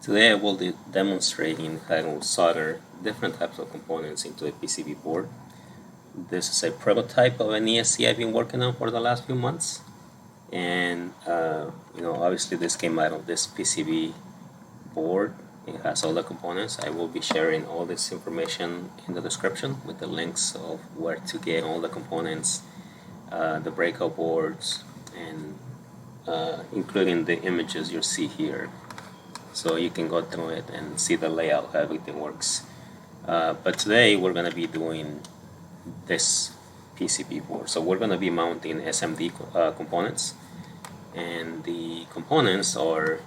Today I will be demonstrating how to solder different types of components into a PCB board. This is a prototype of an ESC I've been working on for the last few months, and obviously this came out of this PCB board. It has all the components. I will be sharing all this information in the description with the links of where to get all the components, the breakout boards, and including the images you see here. So you can go through it and see the layout, how everything works. But today we're going to be doing this PCB board. So we're going to be mounting SMD components, and the components are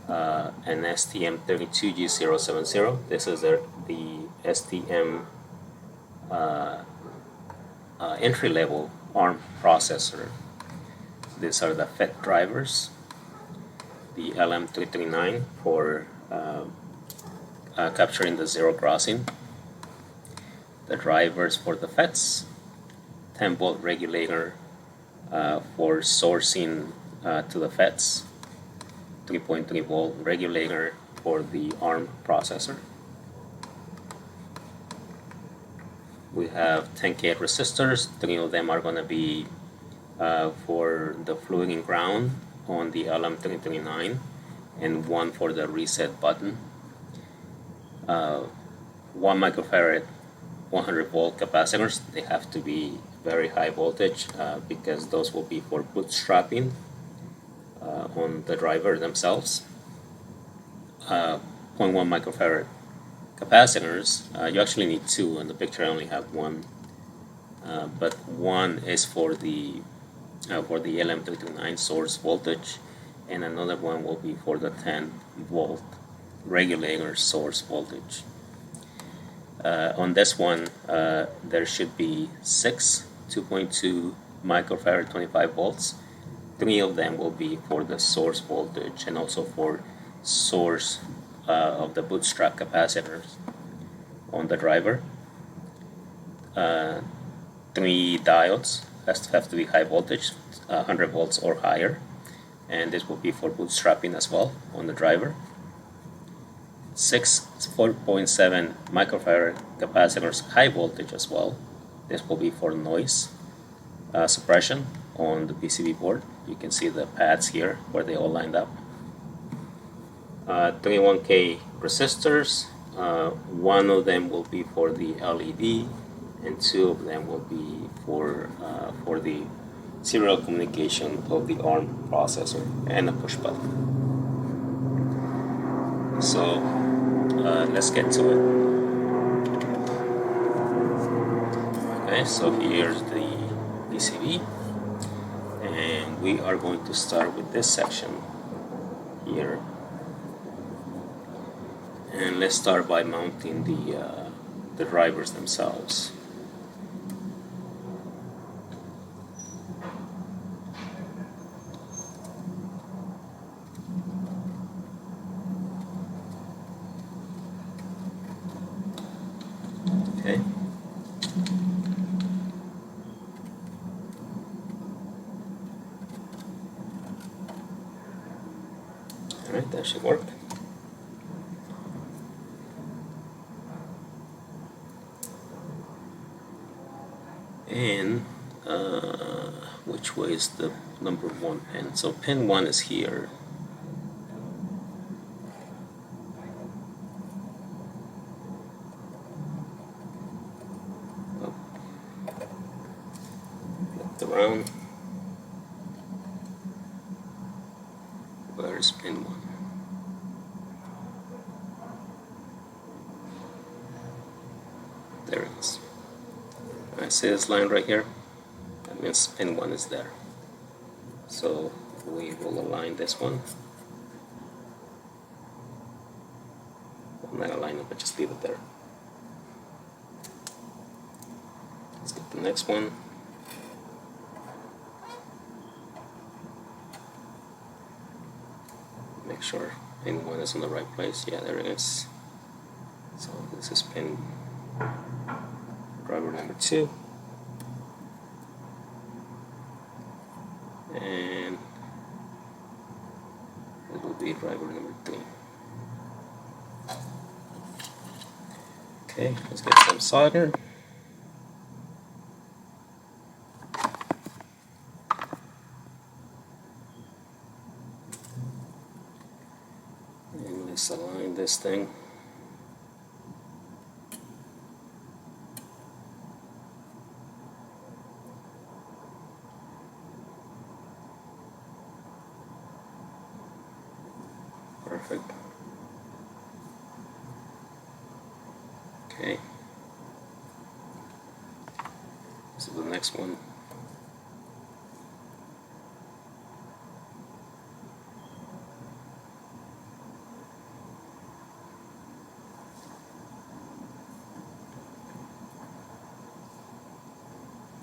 an STM32G070. This is the STM entry-level ARM processor. These are the FET drivers, the LM339 for capturing the zero crossing, the drivers for the FETs, 10-volt regulator for sourcing to the FETs, 3.3-volt regulator for the ARM processor. We have 10K resistors. 3 of them are going to be for the fluid and ground on the LM339, and 1 for the reset button. 1 microfarad 100-volt capacitors. They have to be very high voltage because those will be for bootstrapping on the driver themselves. 0.1 microfarad capacitors. You actually need 2. In the picture I only have 1, but 1 is for the LM339 source voltage, and another one will be for the 10-volt regulator source voltage. On this one, there should be 6 2.2 microfarad 25 volts. 3 of them will be for the source voltage and also for source of the bootstrap capacitors on the driver. 3 diodes have to be high voltage, 100 volts or higher, and this will be for bootstrapping as well on the driver. 6 4.7 microfarad capacitors high voltage as well. This will be for noise suppression on the PCB board. You can see the pads here where they all lined up. 21K resistors. 1 of them will be for the LED, and 2 of them will be for the serial communication of the ARM processor and a push button. So let's get to it. Okay, so here's the PCB, and we are going to start with this section here. And let's start by mounting the drivers themselves. Okay. Alright, that should work. And which way is the number 1 pin? So pin 1 is here. Look around. Where is pin 1? There it is. I see this line right here. That means pin 1 is there. So we will align this one. I'm not align it, but just leave it there. Let's get the next one. Make sure pin 1 is in the right place. Yeah, there it is. So this is pin driver number 2, and it will be driver number 3. Okay, let's get some solder. And let's align this thing. Perfect. Okay. So the next one.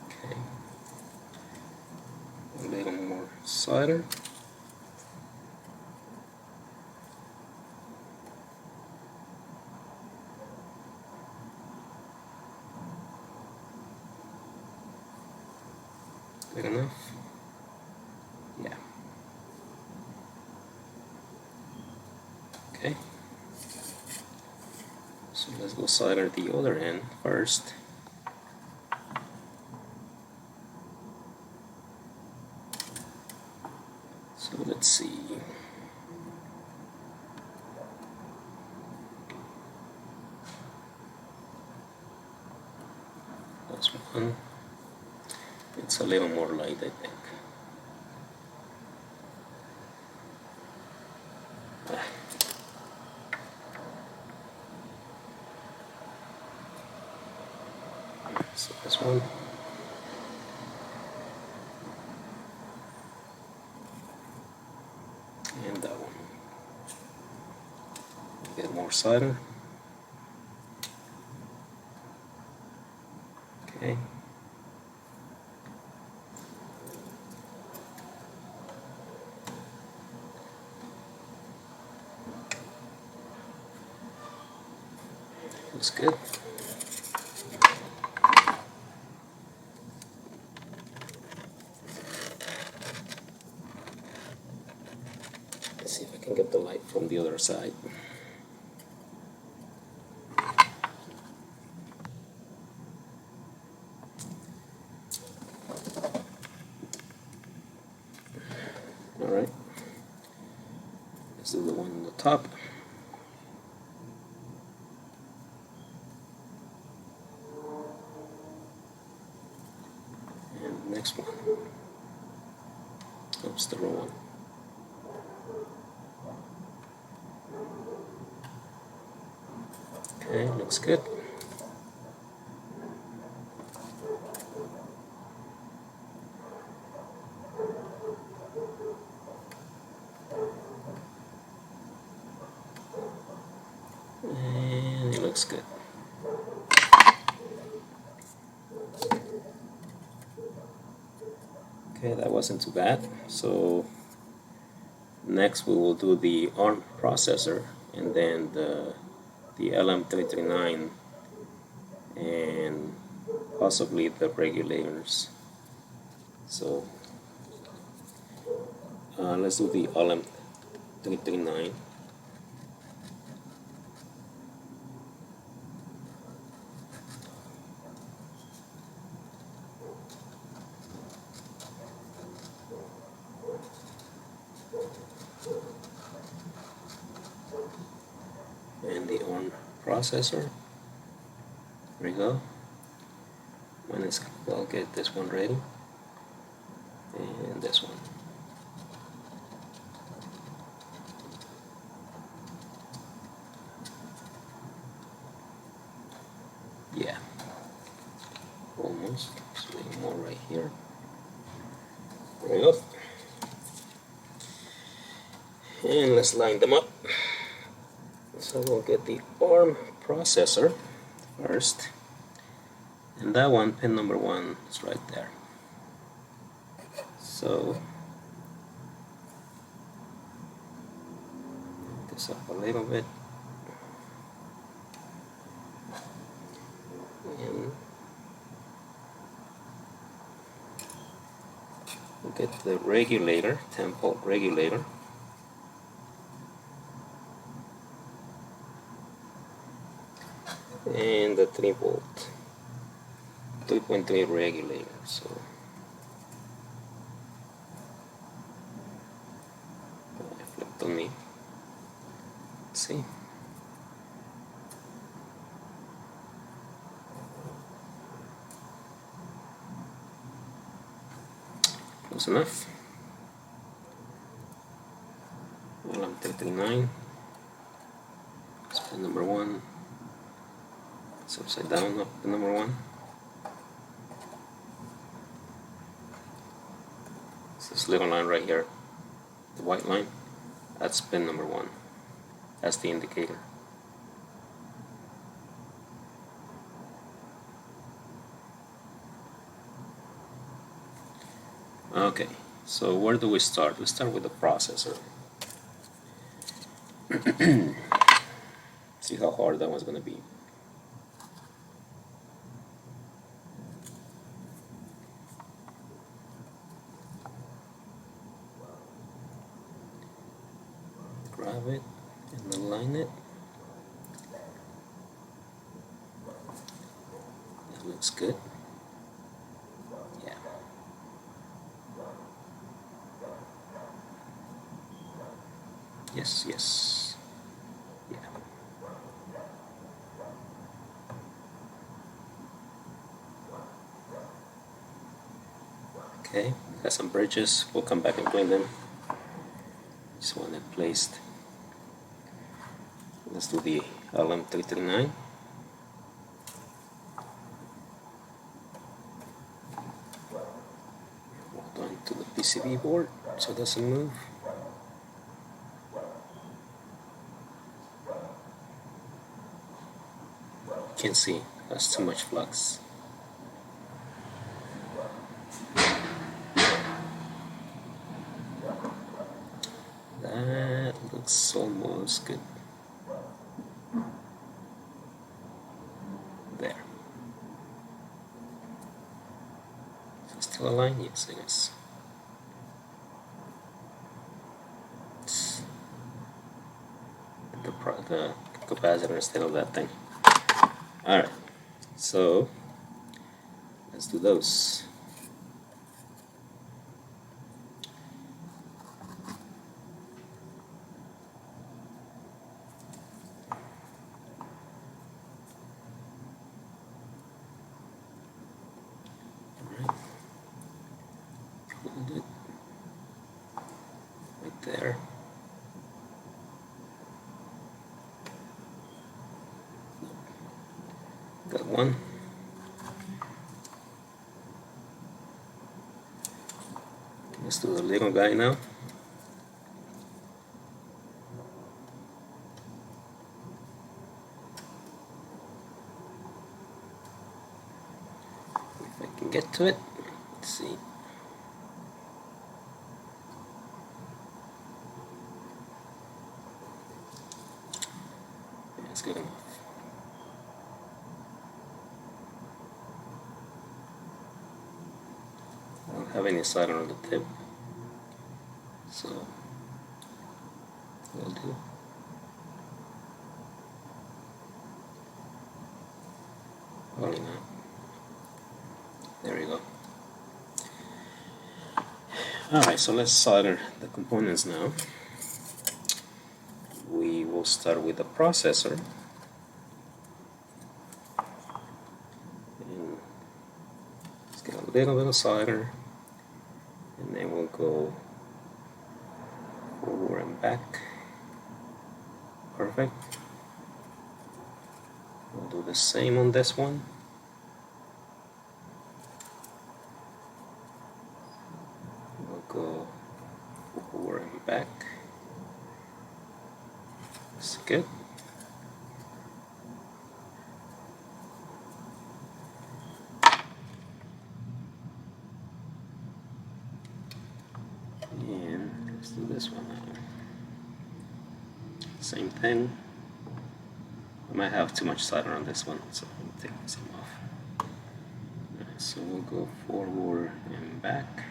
Okay. A little more solder. Good enough? Yeah. Okay. So let's go solder the other end first. So let's see. That's one. It's a little more light, I think. So this one. And that one. Get more solder. Okay. Looks good. Let's see if I can get the light from the other side. Alright. This is the one on the top. And the next one. Oops, the wrong one. Okay, looks good. And it looks good. Okay, that wasn't too bad. So next we will do the ARM processor and then the LM339 and possibly the regulators. So let's do the LM339. And the ARM processor. There we go. I'll get this one ready. And this one. Yeah. Almost. Just a little more right here. There we go. And let's line them up. So we'll get the ARM processor first. And that one, pin number 1, is right there. So this up a little bit. And we'll get the regulator, 10-volt regulator. and the 3 volt 3.3 regulator. So I flipped on me. Let's see. Close enough. Alarm 339. Spin number 1. It's upside down up to number 1. It's this little line right here, the white line. That's pin number 1. That's the indicator. Okay, so where do we start? We start with the processor. See how hard that one's going to be. Grab it and align it. That looks good. Yeah. Yes, yes. Yeah. Okay, got some bridges. We'll come back and clean them. Just want it placed. Let's do the LM339. Hold on to the PCB board so it doesn't move. Can't see, that's too much flux. That looks almost good. There. Is it still aligned? Yes, it is. The capacitor instead of that thing. Alright, so let's do those. Alright, hold it right there. Got one. Let's do the little guy now. If I can get to it, let's see. That's good enough. I don't have any solder on the tip, so will do. Probably not. There we go. Alright, so let's solder the components now. We will start with the processor. And let's get a little bit of solder. And then we'll go forward and back. Perfect. We'll do the same on this one. We'll go forward and back. That's good. And let's do this one now. Same thing. I might have too much solder on this one, so I'll take some off. Right, so we'll go forward and back.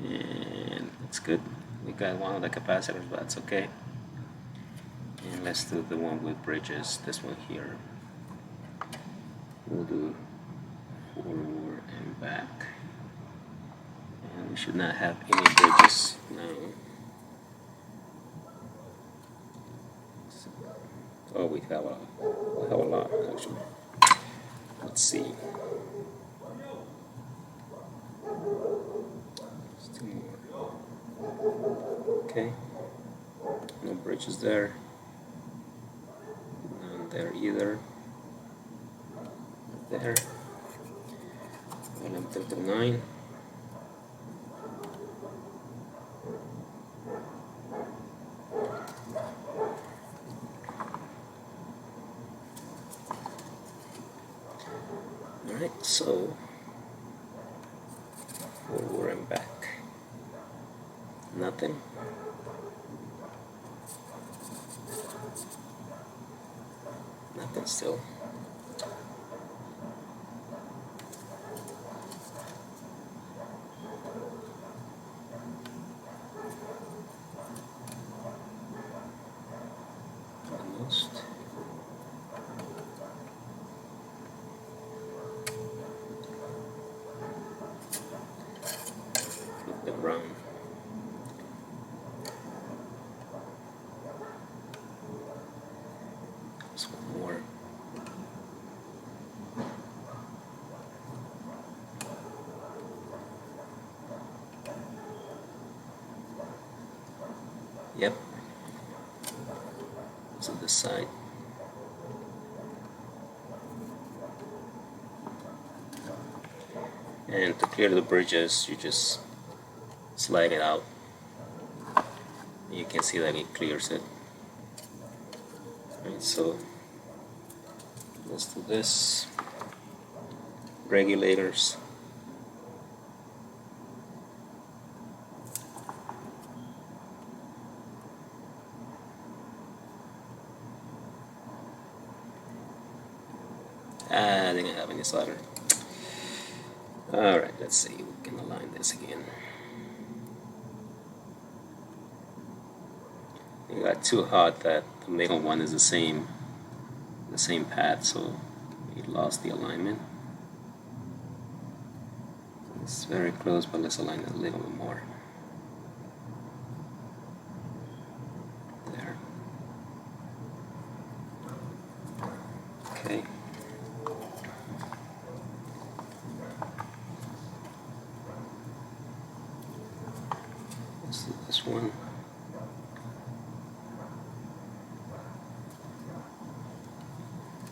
And that's good. We got one of the capacitors, but that's okay. And let's do the one with bridges, this one here. We'll do forward and back. And we should not have any bridges now. Oh, we have a lot actually. Let's see. Still more. Okay. No bridges there. None there either. There. LM39. Alright, so forward and back. Nothing. Nothing still. Almost. Flip them around. Just one more. Yep. To this side. And to clear the bridges, you just slide it out. You can see that it clears it. Right, so let's do this. Regulators. I didn't have any solder. Alright, let's see, we can align this again. It got too hot that the middle one is the same path, so it lost the alignment. It's very close, but let's align it a little bit more. There. Okay. Let's do this one.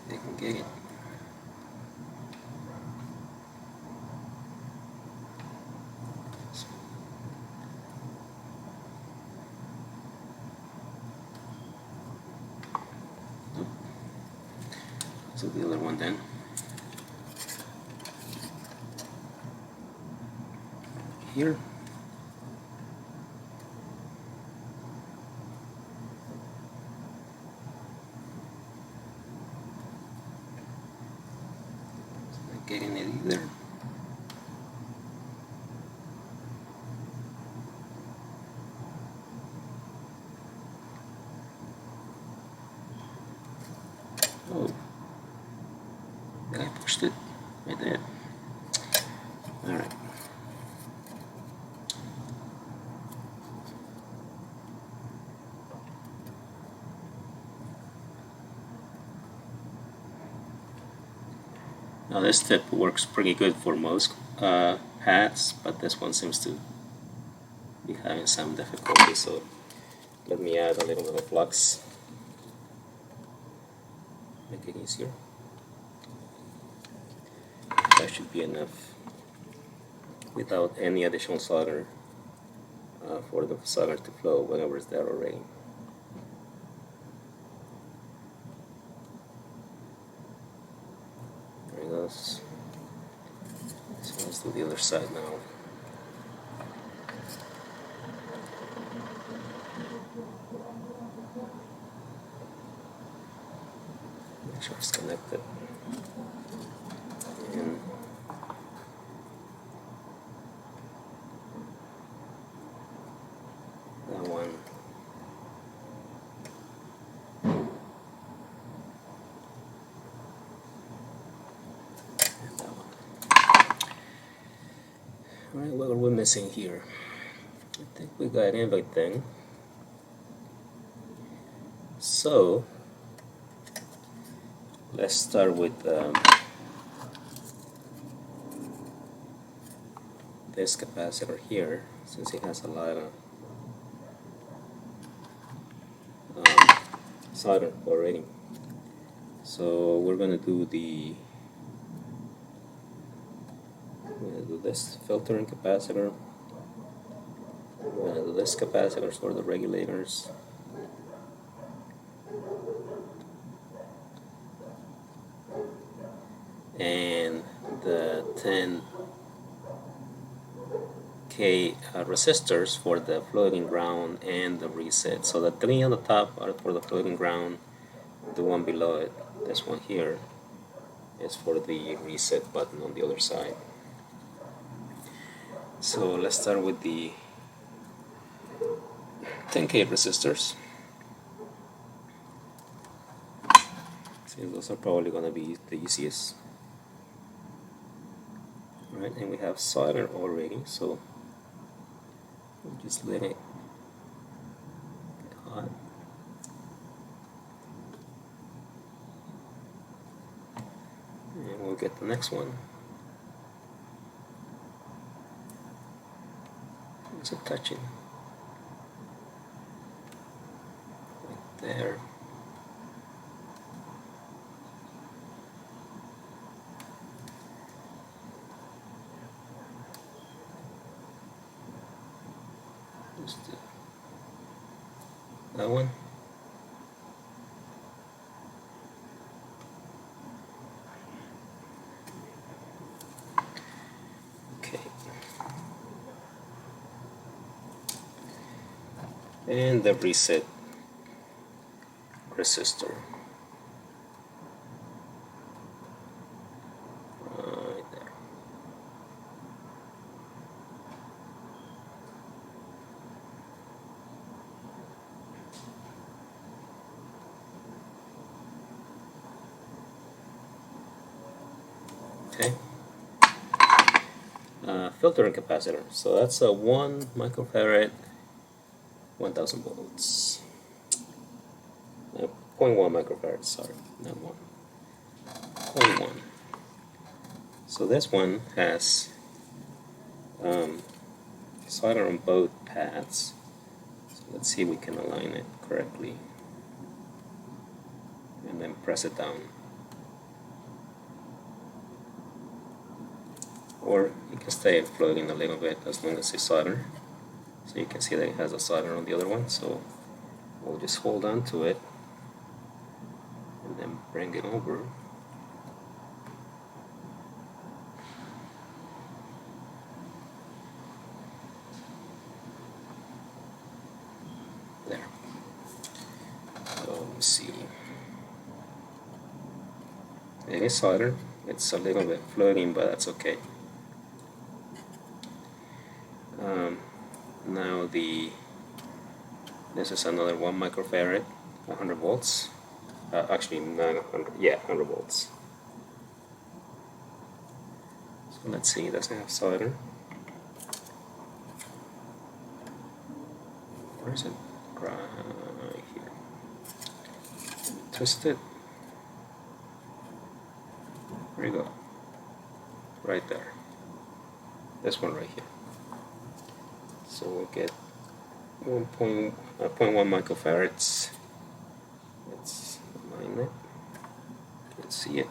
They can get it. So the other one then. Here. Not getting it either. Oh. I pushed it. I did. Alright. Now this tip works pretty good for most paths, but this one seems to be having some difficulty, so let me add a little bit of flux. Make it easier. That should be enough without any additional solder for the solder to flow whenever it's there already. There it goes. So let's do the other side now. Make sure it's connected. And that one. Alright, what are we missing here? I think we got everything. So let's start with this capacitor here, since it has a lot of solder already. So we're gonna do this filtering capacitor. We're gonna do this capacitors for the regulators. And the 10K resistors for the floating ground and the reset. So the 3 on the top are for the floating ground. The one below it, this one here, is for the reset button on the other side. So let's start with the 10K resistors. See, those are probably going to be the easiest. Right, and we have solder already, so we'll just let it get hot. And we'll get the next one. Is it touching? Right there. That one. Okay. And the reset resistor. Right there. Okay. Filtering capacitor. So that's a 1 microfarad, 1000 volts. 0.1 microfarad, sorry, not 1. 0.1. So this one has solder on both paths. So let's see if we can align it correctly. And then press it down. Or you can stay floating a little bit as long as it's solder. So you can see that it has a solder on the other one. So we'll just hold on to it and then bring it over. There. So let me see. It is solder. It's a little bit floating, but that's okay. Now this is another 1 microfarad, 100 volts. Actually, 900, yeah, 100 volts. So let's see, it doesn't have solder. Where is it? Right here. Twist it. There you go. Right there. This one right here. So we'll get 0.1 microfarads. Let's align it. You can see it.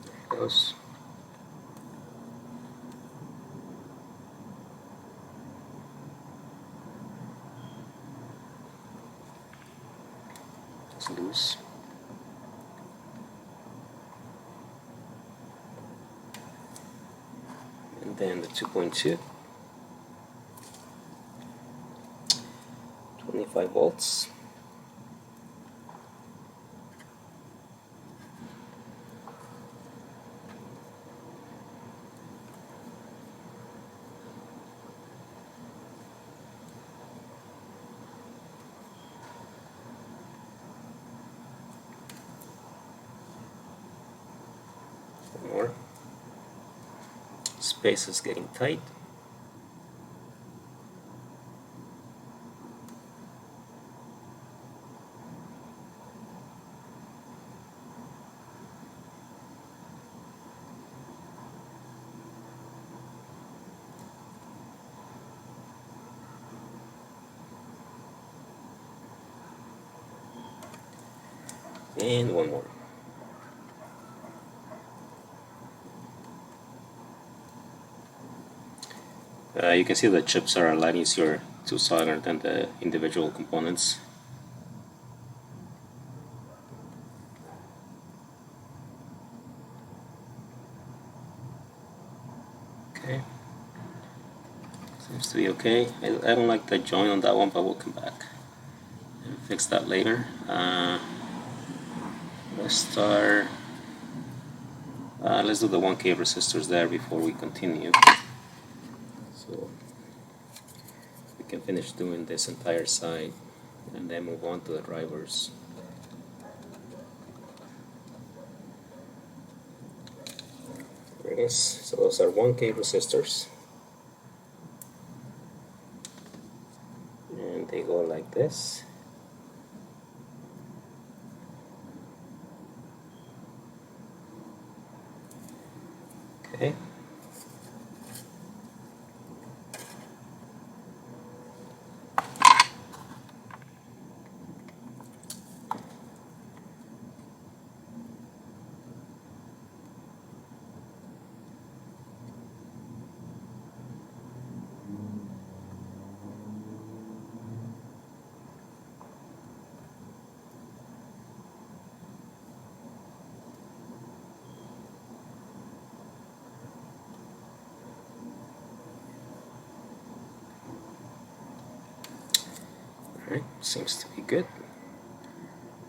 There it goes. It's loose. And then the 2.2, 25 volts. More. Space is getting tight. And one more. You can see the chips are a lot easier to solder than the individual components. Okay, seems to be okay. I don't like the joint on that one, but we'll come back and fix that later. Let's start. Let's do the 1K resistors there before we continue. So we can finish doing this entire side and then move on to the drivers. There it is. So those are 1K resistors. And they go like this. Okay. Alright, seems to be good.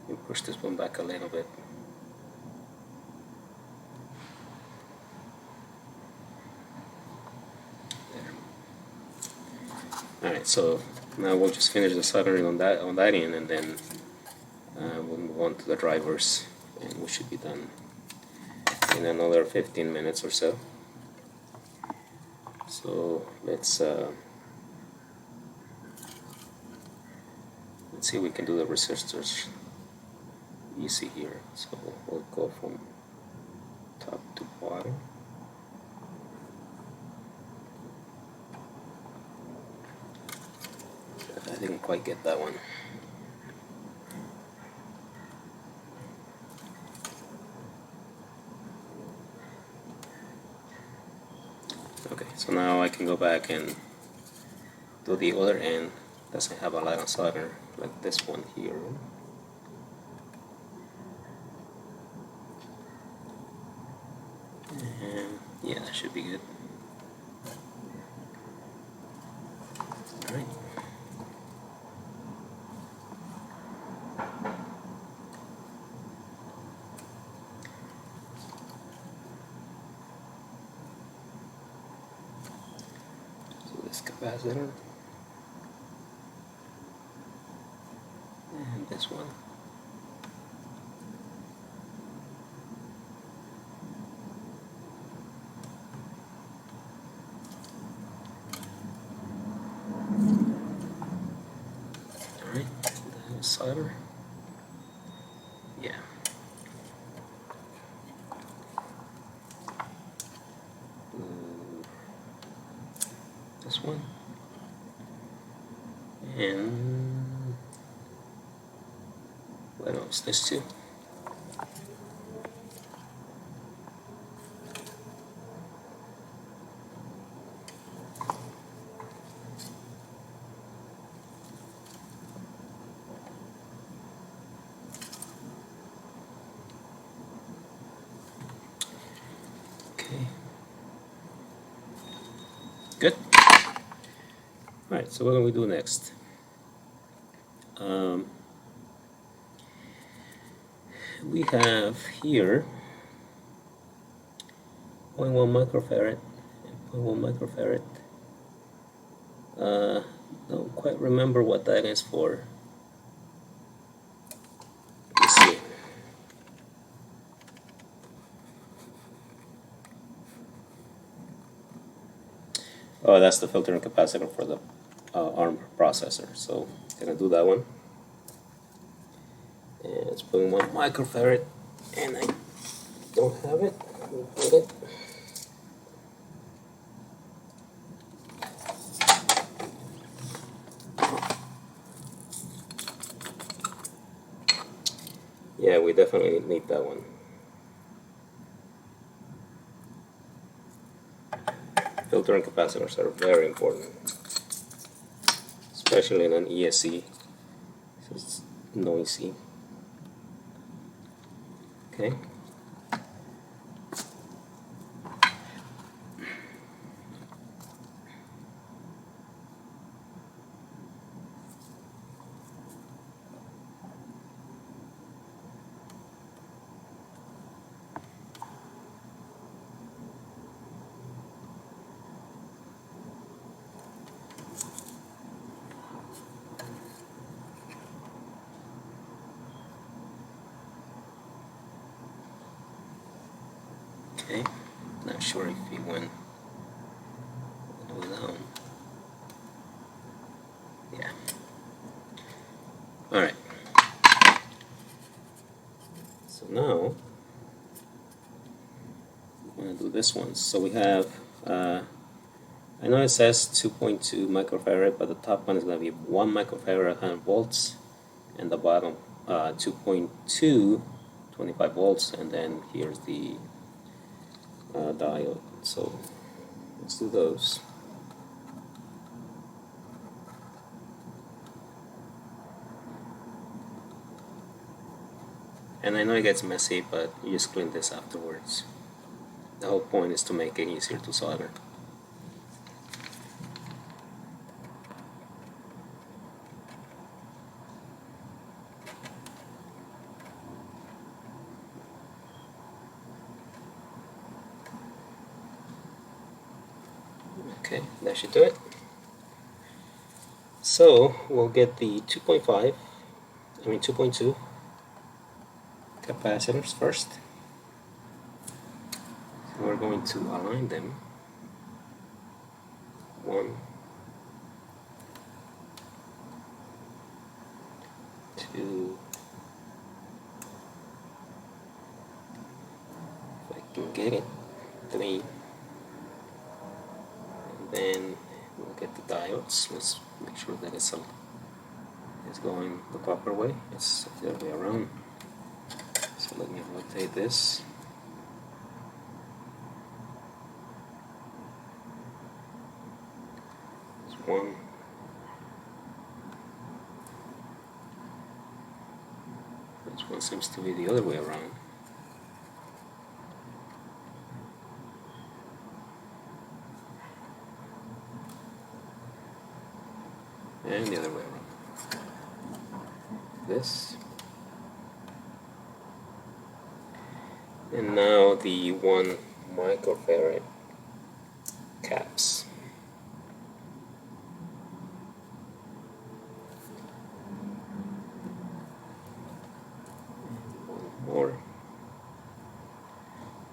Let me push this one back a little bit. Alright, so now we'll just finish the soldering on that end, and then we'll move on to the drivers, and we should be done in another 15 minutes or so. So let's see if we can do the resistors easy here. So we'll go from top to bottom. I didn't quite get that one. Okay, so now I can go back and do the other end. Doesn't have a lot of solder like this one here. And yeah, that should be good. Alright. So this capacitor. And this one. Alright, solder. Yeah. This one. And what else? This two. Okay. Good. Alright, so what do we do next? We have here 0.1 microfarad and 0.1 microfarad. Don't quite remember what that is for. Let's see. Oh, that's the filtering capacitor for the ARM processor. So I'm gonna do that one. And let's put in 1 microfarad, and I don't have it. Let me put it. Yeah, we definitely need that one. Filtering capacitors are very important, especially in an ESC. It's noisy. Okay. Okay, not sure if he went down. Yeah. Alright. So now I'm going to do this one. So we have, I know it says 2.2 microfarad, but the top one is going to be 1 microfarad at 100 volts, and the bottom 2.2, 25 volts, and then here's the diode. So let's do those. And I know it gets messy, but you just clean this afterwards. The whole point is to make it easier to solder. Okay, that should do it. So we'll get the 2.2 capacitors first. So we're going to align them. 1, 2, if I can get it, 3, and then we'll get the diodes. Let's make sure that it's going the proper way. It's the other way around. So let me rotate this. There's 1. This one seems to be the other way around. And the other way around. This. And now the 1 microfarad caps. One more.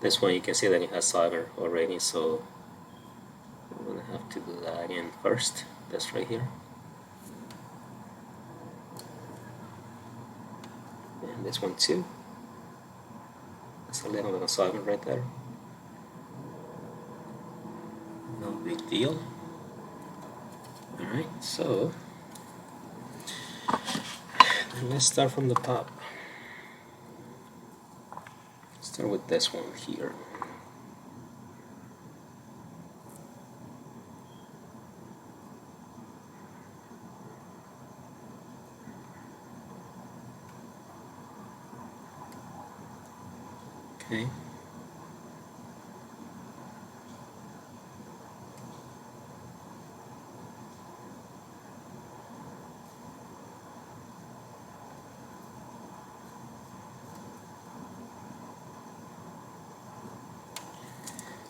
This one you can see that it has solder already, so I'm gonna have to do that again first. That's right here. And this one too. That's a little bit of solder right there. No big deal. Alright, so let's start from the top. Start with this one here. Okay.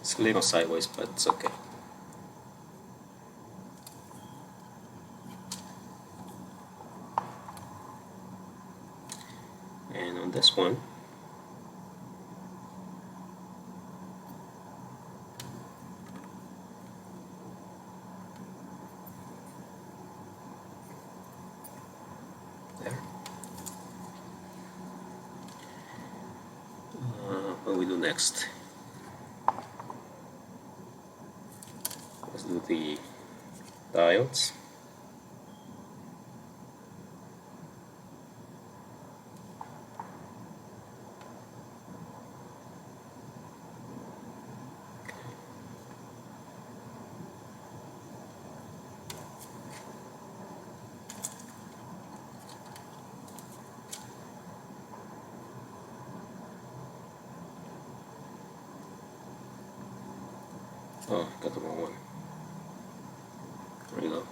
It's a little sideways, but it's okay. And on this one, next? Let's do the diodes. Oh, got the wrong one. There we go.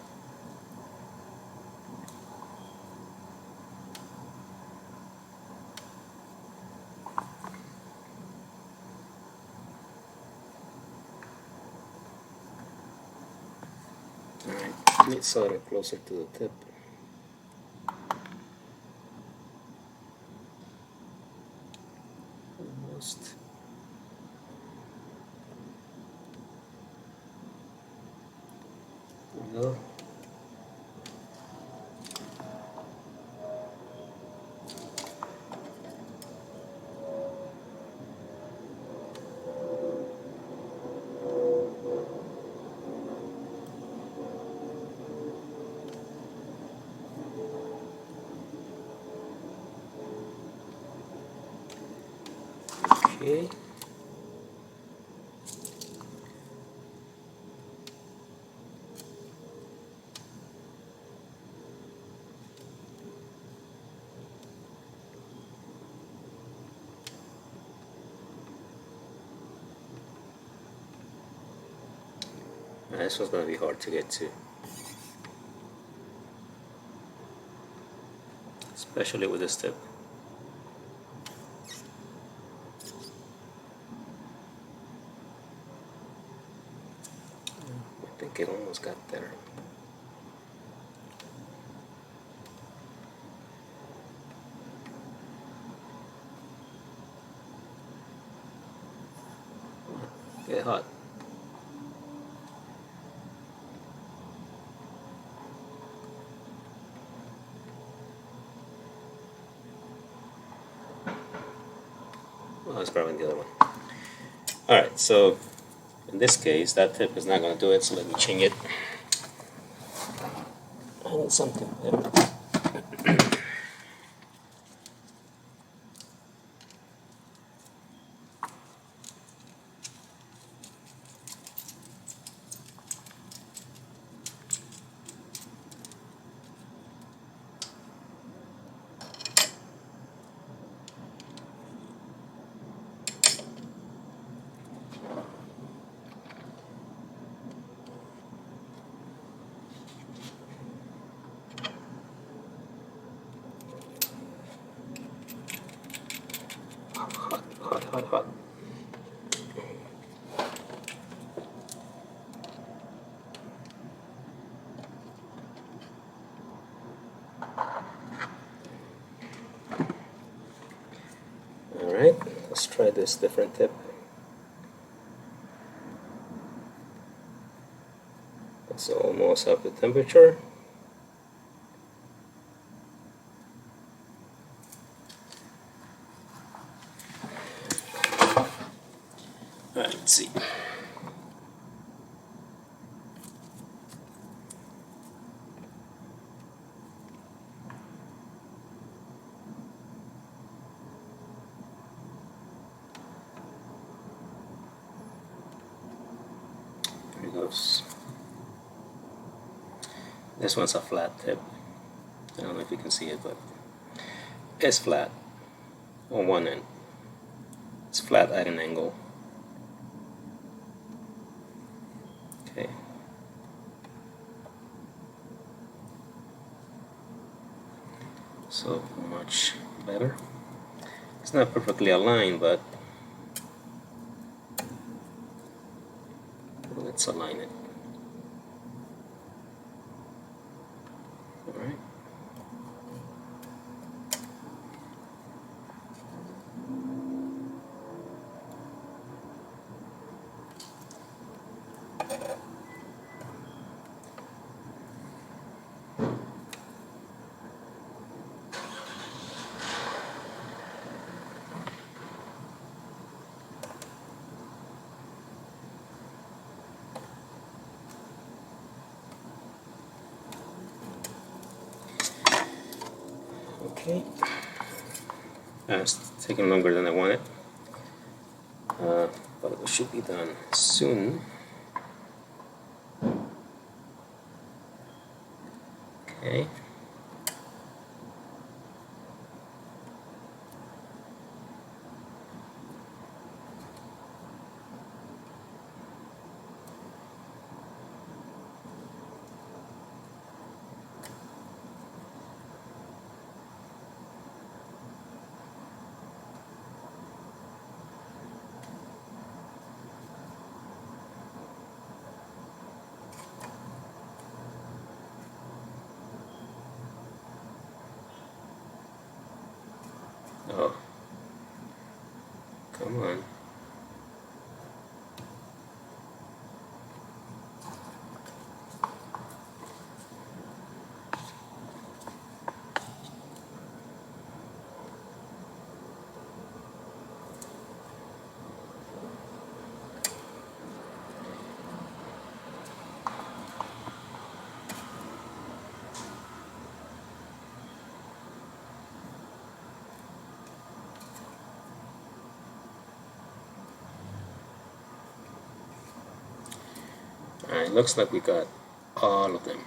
Alright, need solder closer to the tip. Almost. There we go. Okay. This one's going to be hard to get to, especially with this tip. I think it almost got there. Get hot. Well, it's probably the other one. Alright, so in this case, that tip is not going to do it, so let me change it. I need something better. Hot. Alright, let's try this different tip. It's almost up to temperature. Alright, let's see. There it goes. This one's a flat tip. I don't know if you can see it, but it's flat on one end. It's flat at an angle. Okay. So much better. It's not perfectly aligned, but let's align it. All right. Okay. It's taking longer than I wanted, but it should be done soon. Okay. Oh, come on. Alright, looks like we got all of them.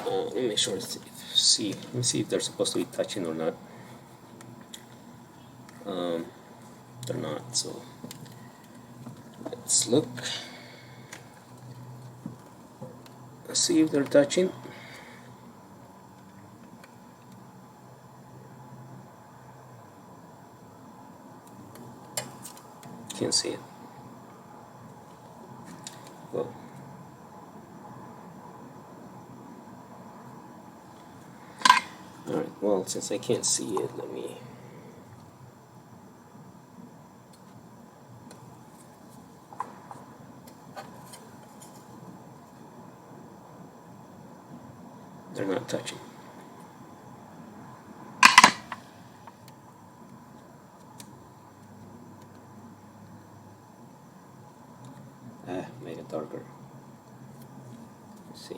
Let me make sure let me see if they're supposed to be touching or not. They're not, so let's look. Let's see if they're touching. Can't see it. Well, alright, well, since I can't see it, let me. They're not touching. Make it darker. Let's see.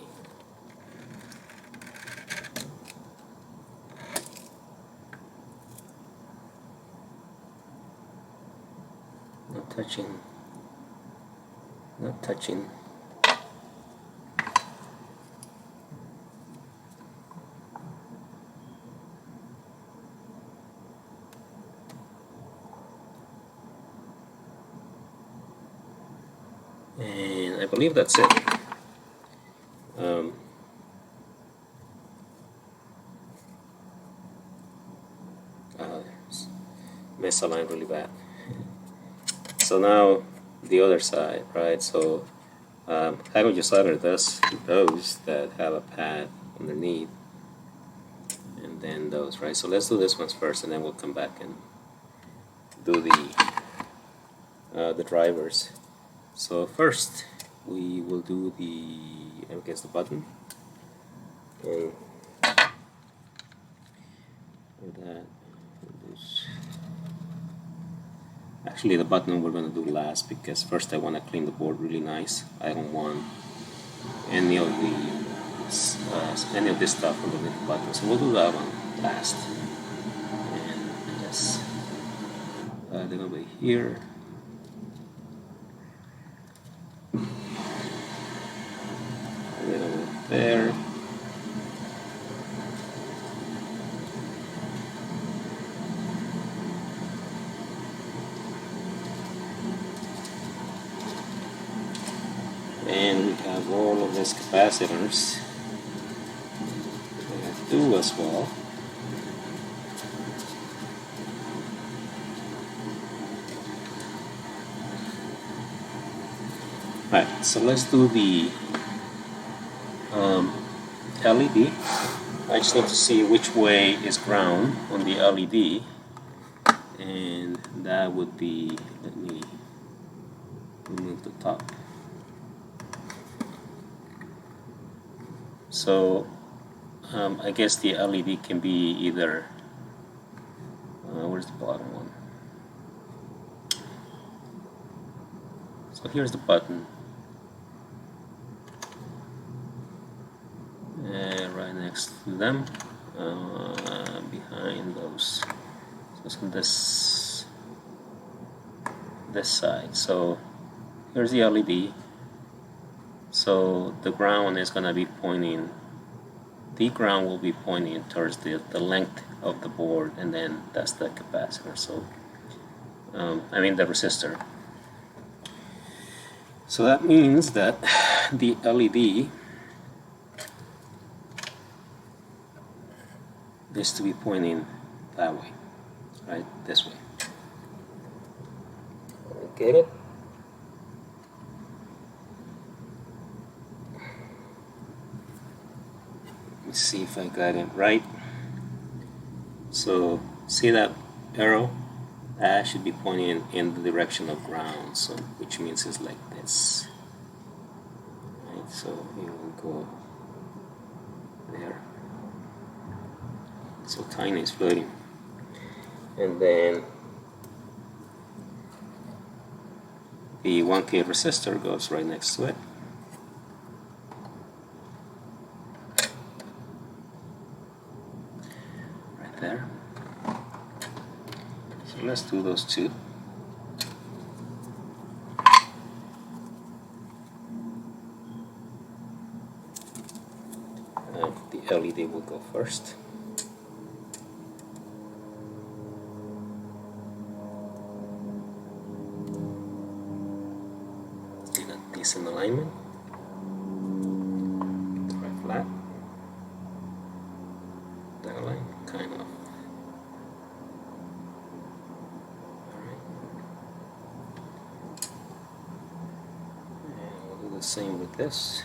Not touching. Not touching. And I believe that's it. Misaligned really bad. So now the other side, right? So how would you solder those that have a pad underneath, and then those, right? So let's do this one first, and then we'll come back and do the drivers. So first we will do I guess the button. Okay. For that, actually the button we're going to do last, because first I want to clean the board really nice. I don't want any of this stuff underneath the button, so we'll do that one last. And yes, they're going to be here. A little bit there. And we have all of these capacitors. We have two as well. Alright, so let's do the LED. I just need to see which way is ground on the LED, and that would be, let me remove the top. So I guess the LED can be either, where's the bottom one? So here's the button. next to them, behind those. So it's on this side. So here's the LED. So the ground is going to be pointing. The ground will be pointing towards the length of the board, and then that's the capacitor. So I mean the resistor. So that means that the LED is to be pointing that way, right? This way. Get it? Let me see if I got it right. So see that arrow? That should be pointing in the direction of ground, so which means it's like this. Right? So it will go there. So tiny, it's floating. And then the 1K resistor goes right next to it. Right there. So let's do those two. The LED will go first. In alignment, right flat, that line, kind of. Alright. And we'll do the same with this.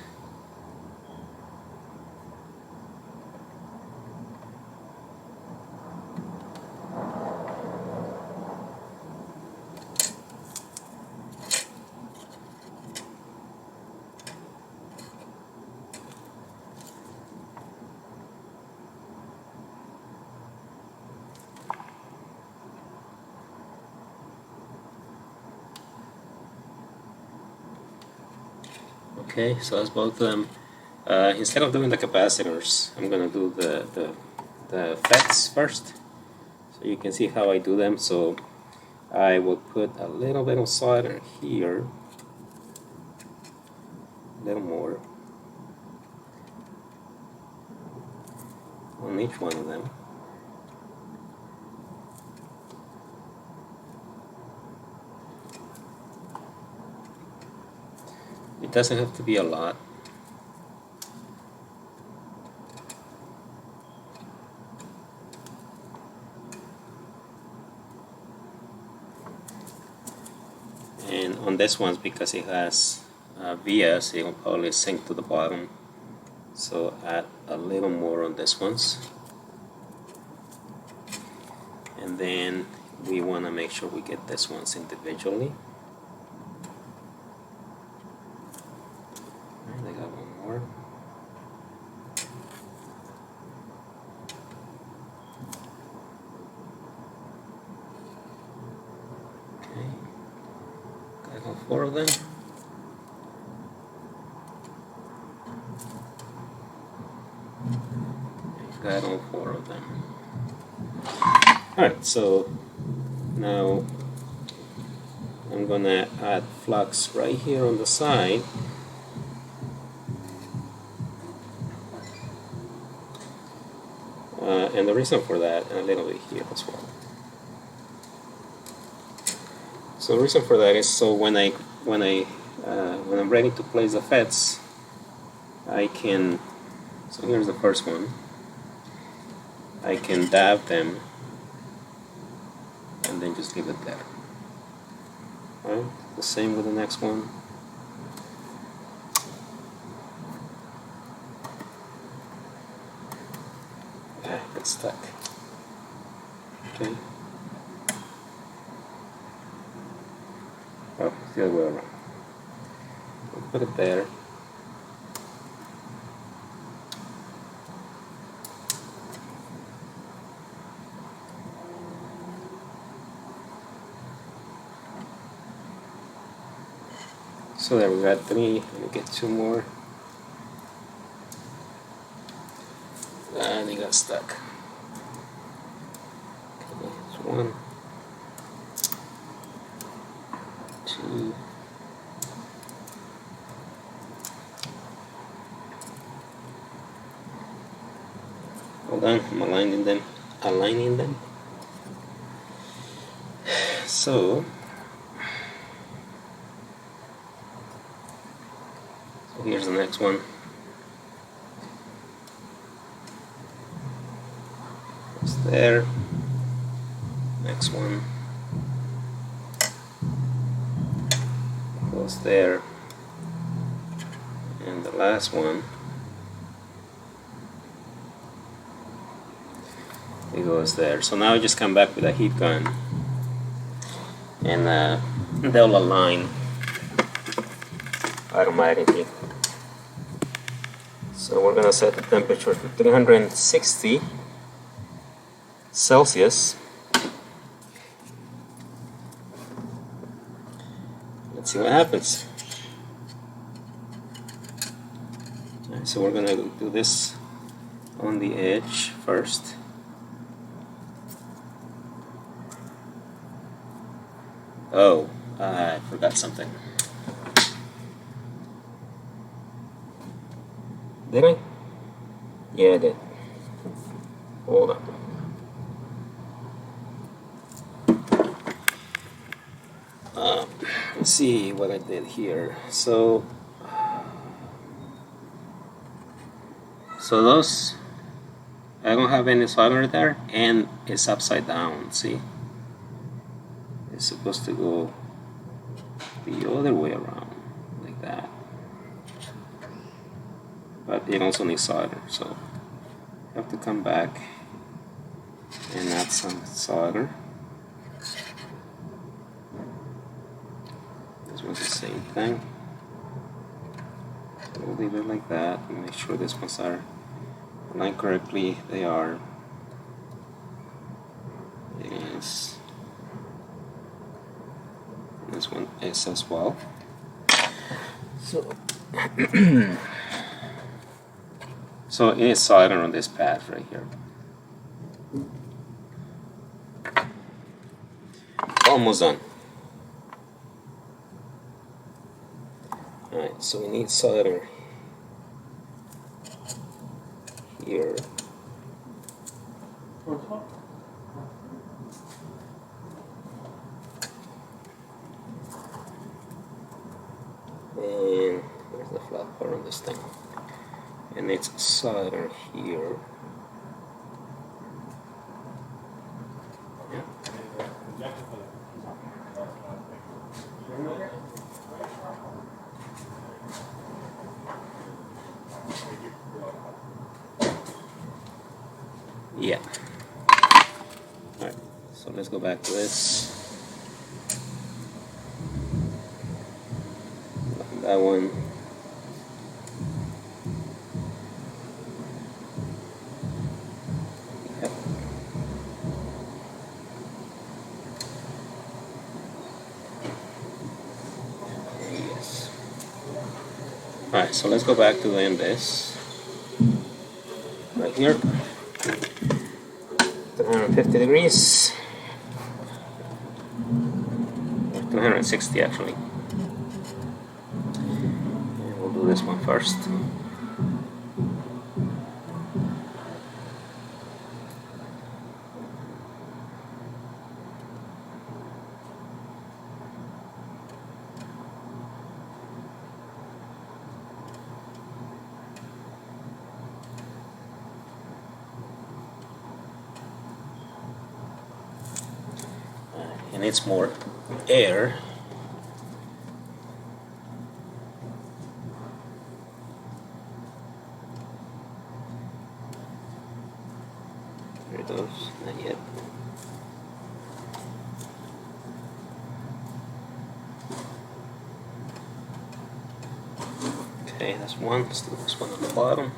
Okay, so that's both of them. Instead of doing the capacitors, I'm going to do the FETs first. So you can see how I do them. So I will put a little bit of solder here, a little more on each one of them. It doesn't have to be a lot. And on this one, because it has VS, it will probably sink to the bottom. So add a little more on this ones. And then we want to make sure we get this ones individually. I got one more. Okay, got all 4 of them. Got all 4 of them. Alright, so now I'm gonna add flux right here on the side. And the reason for that, and a little bit here as well. So the reason for that is so when I'm ready to place the FETs, I can. So here's the first one. I can dab them and then just leave it there. Alright, the same with the next one. It's stuck. Okay. Oh, it's the other way around. We'll put it there. So there we got 3. Let me get 2 more. And it got stuck. Okay, it's 1, 2. Hold on, I'm aligning them. So here's the next one. It's there. Next one goes there, and the last one it goes there. So now I just come back with a heat gun, and they'll align automatically. So we're gonna set the temperature to 360 Celsius. Let's see what happens. Alright, so we're gonna do this on the edge first. Oh, I forgot something. Did I? Yeah, I did. Hold on. Let's see what I did here. So those, I don't have any solder there, and it's upside down. See, it's supposed to go the other way around, like that. But it also needs solder, so you have to come back and add some solder. This one's the same thing. So we'll leave it like that and make sure these ones are aligned correctly. They are. Yes. This one is as well. So so it is solder on this pad right here. Almost done. Alright, so we need solder here. And where's the flat part on this thing? And it's solder here. Yeah. Yeah. Alright, so let's go back to this. That one. Yep. Yes. Alright, so let's go back to doing this. Right here. 350 degrees. 360 actually. And we'll do this one first. And it's more air. There it goes, not yet. Okay, that's one. Let's do this one on the bottom.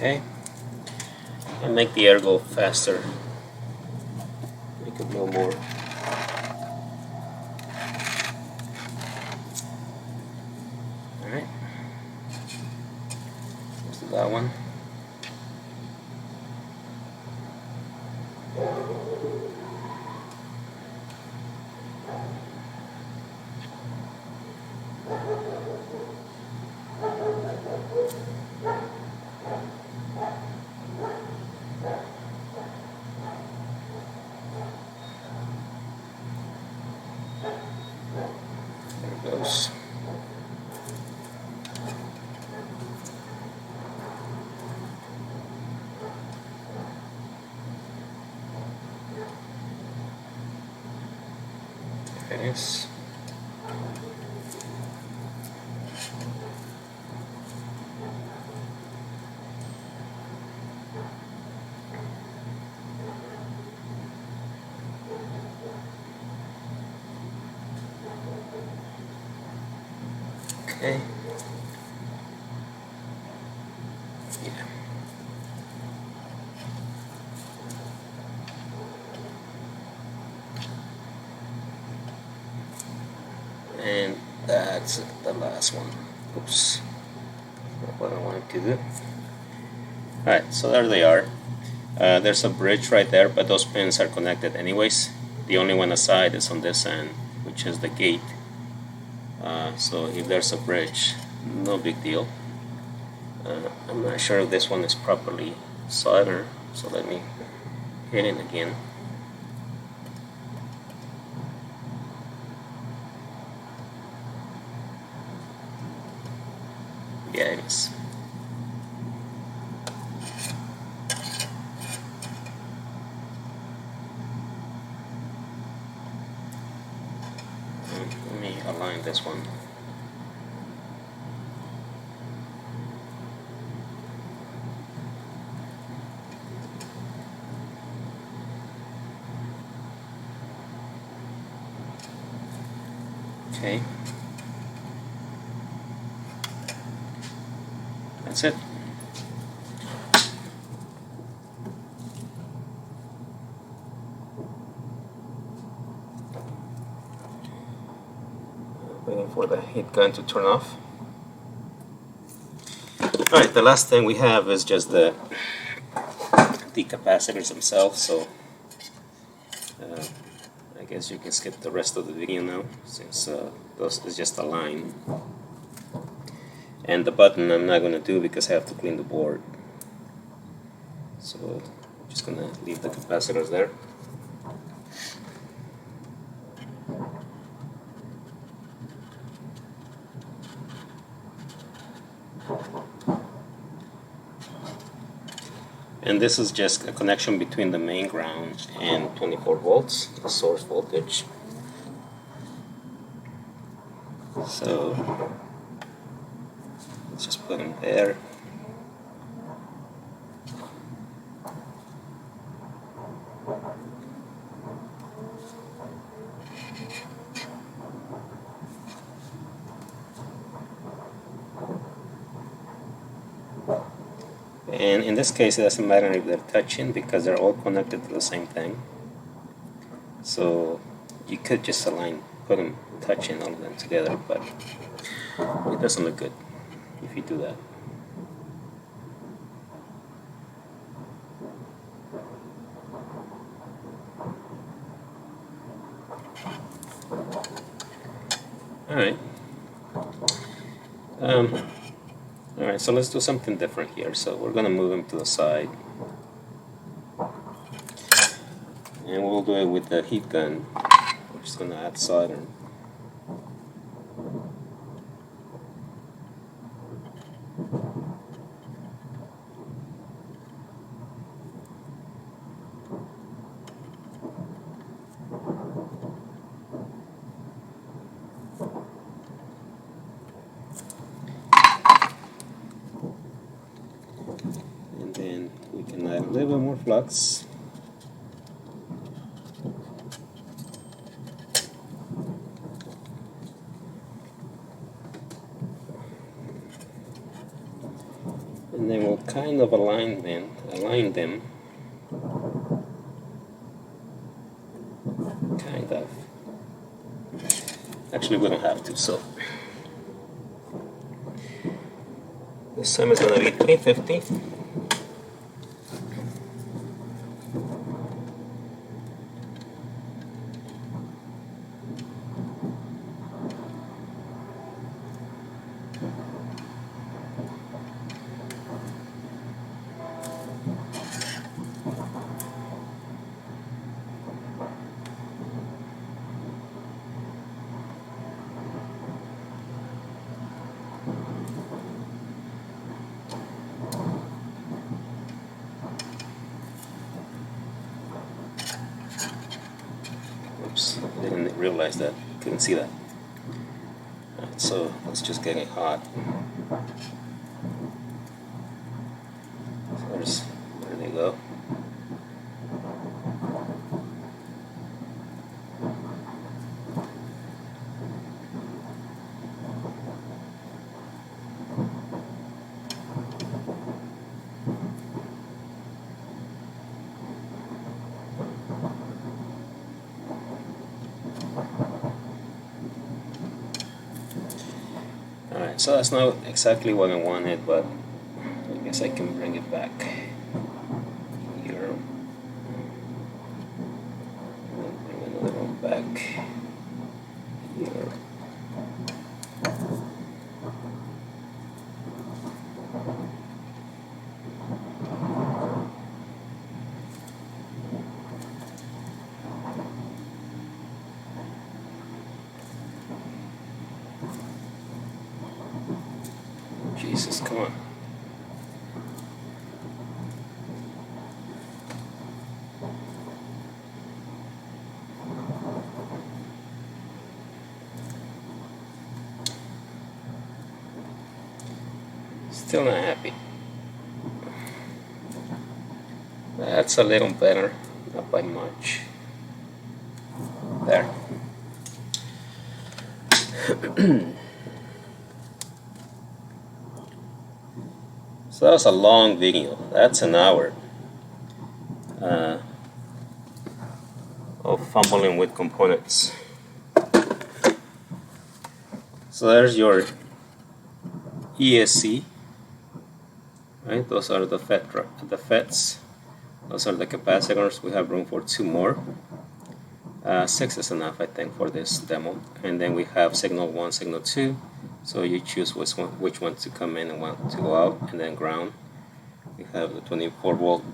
Okay, and make the air go faster. Make it go more. Alright, let's do that one. There it goes. Yes. Okay. Yeah. And that's the last one. Oops. Not what I wanted to do. Alright, so there they are. There's a bridge right there, but those pins are connected anyways. The only one aside is on this end, which is the gate. So if there's a bridge, no big deal. I'm not sure if this one is properly soldered, so let me hit it again. Yeah, it is. Let me align this one. Okay. That's it. Waiting for the heat gun to turn off. Alright, the last thing we have is just the capacitors themselves, so I guess you can skip the rest of the video now, since this is just a line. And the button I'm not going to do because I have to clean the board. So I'm just going to leave the capacitors there. And this is just a connection between the main ground and 24 volts, the source voltage. So let's just put them there. And in this case, it doesn't matter if they're touching because they're all connected to the same thing. So you could just put them touching all of them together, but it doesn't look good if you do that. Alright. Alright, so let's do something different here. So we're going to move them to the side. And we'll do it with the heat gun. We're just going to add solder. And then we can add a little bit more flux. and then we'll kind of align them kind of. Actually, we don't have to, so this time it's going to be 350. Oops, I didn't realize that. Couldn't see that. Alright, so let's just get it hot. So there they go. Alright, so that's not exactly what I wanted, but I guess I can bring it back here. And bring another one back here. Jesus, come on. Still not happy. That's a little better, not by much. There. So that was a long video. That's an hour of fumbling with components. So there's your ESC, right? Those are the FETs. Those are the capacitors. We have room for 2 more. 6 is enough, I think, for this demo. And then we have signal 1, signal 2. So you choose which one to come in and one to go out, and then ground. We have the 24 volt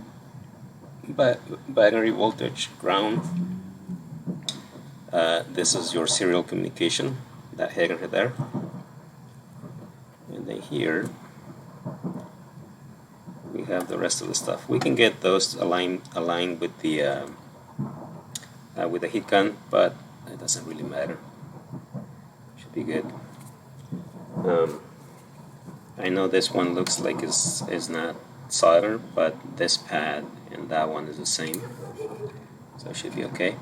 battery voltage ground. This is your serial communication, that header there. And then here we have the rest of the stuff. We can get those aligned with the heat gun, but it doesn't really matter. Should be good. I know this one looks like is not solder, but this pad and that one is the same, so it should be okay.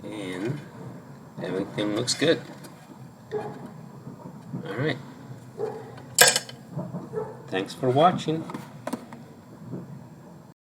And everything looks good. Alright. Thanks for watching.